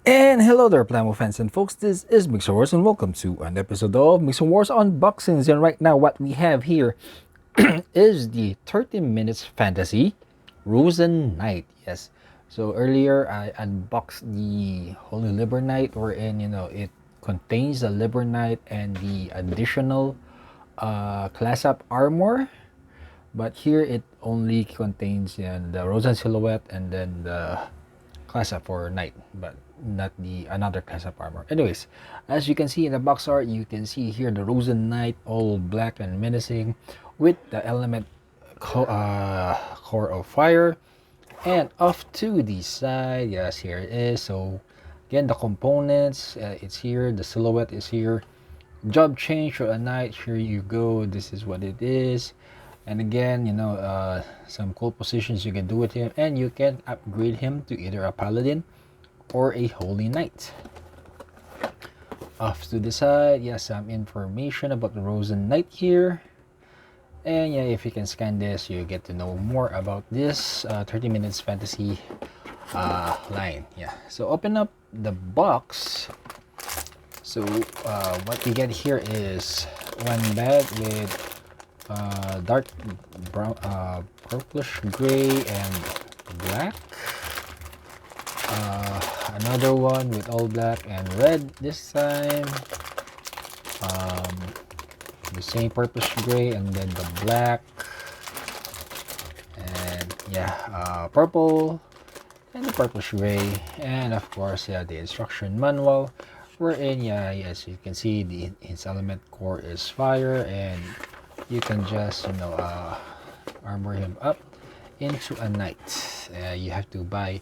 And hello there, Plamo fans and folks. This is Mixerwars, and welcome to an episode of Mixerwars Unboxings. And right now, what we have here is the 30 minutes fantasy Rosan Knight. Yes. So earlier, I unboxed the Holy Liber Knight, wherein it contains the Liber Knight and the additional class up armor. But here, it only contains the Rosan silhouette and then the class up for knight, but not the another class up armor. Anyways, as you can see in the box art, you can see here the Rosan Knight, all black and menacing, with the element core of fire. And off to the side, yes, here it is. So again, the components, it's here. The silhouette is here. Job change for a knight. Here you go. This is what it is. And again, some cool positions you can do with him, and you can upgrade him to either a paladin or a holy knight. Off to the side, yeah, some information about the Rosan Knight here. And yeah, if you can scan this, you get to know more about this 30 minutes fantasy line. Yeah, so open up the box. So what we get here is one bag with dark brown, purplish gray and black. Another one with all black and red this time. The same purplish gray and then the black. And yeah, purple and the purplish gray. And of course, yeah, the instruction manual. Wherein, yeah, as you can see, its element core is fire, and you can just armor him up into a knight. You have to buy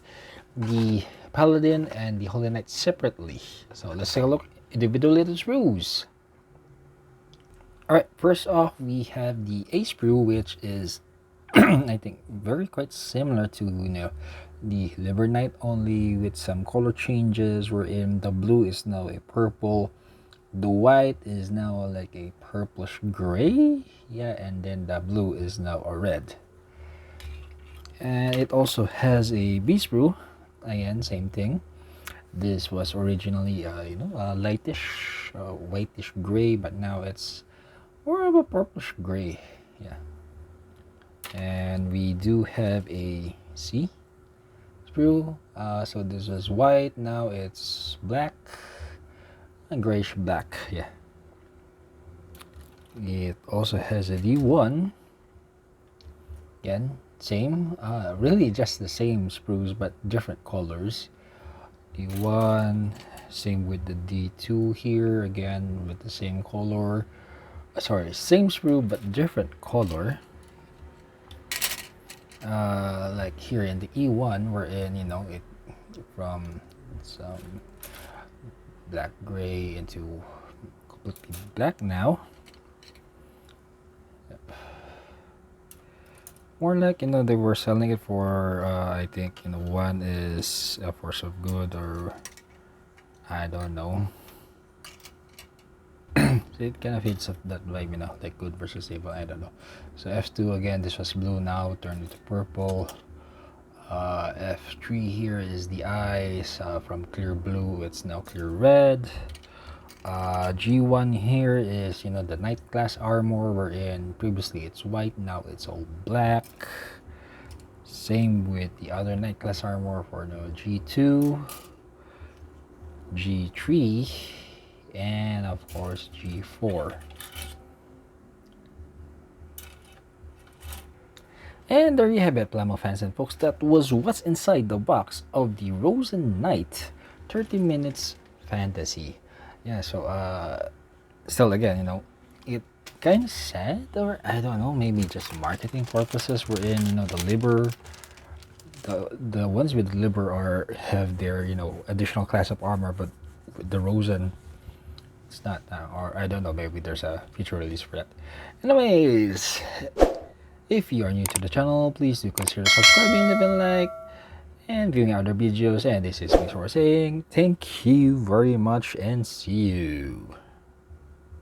the paladin and the holy knight separately. So let's take a look individually at its rules. Alright, first off, we have the ace brew, which is I think very quite similar to the Liber Knight, only with some color changes, wherein the blue is now a purple, the white is now like a purplish gray, yeah, and then the blue is now a red. And it also has a beast brew, again, same thing. This was originally a lightish whitish gray, but now it's more of a purplish gray, yeah. And we do have a C sprue, so this was white, now it's black and grayish black, yeah. It also has a D1, again, same, really just the same sprues but different colors. D1, same with the D2 here, again with the same color, sorry, same sprue but different color. Like here in the E1, we're in, it from some black gray into completely black now. Yep. More like, they were selling it for I think one is a force of good, or I don't know. So it kind of hits that vibe, like good versus evil, I don't know. So F2, again, this was blue, now turned into purple. F3 here is the eyes, from clear blue it's now clear red. G1 here is the knight class armor, wherein previously it's white, now it's all black. Same with the other knight class armor for the G2, G3, and of course G4. And there you have it, Plamo fans and folks. That was what's inside the box of the Rosan Knight 30 minutes fantasy. Yeah, so still, again, it kind of sad, or I don't know, maybe just marketing purposes. We're in the Liber, the ones with Liber have their additional class of armor, but with the Rosan, it's not, or I don't know, maybe there's a future release for that. Anyways, if you are new to the channel, please do consider subscribing, leaving a like, and viewing other videos. And this is Mixerwars saying thank you very much, and see you.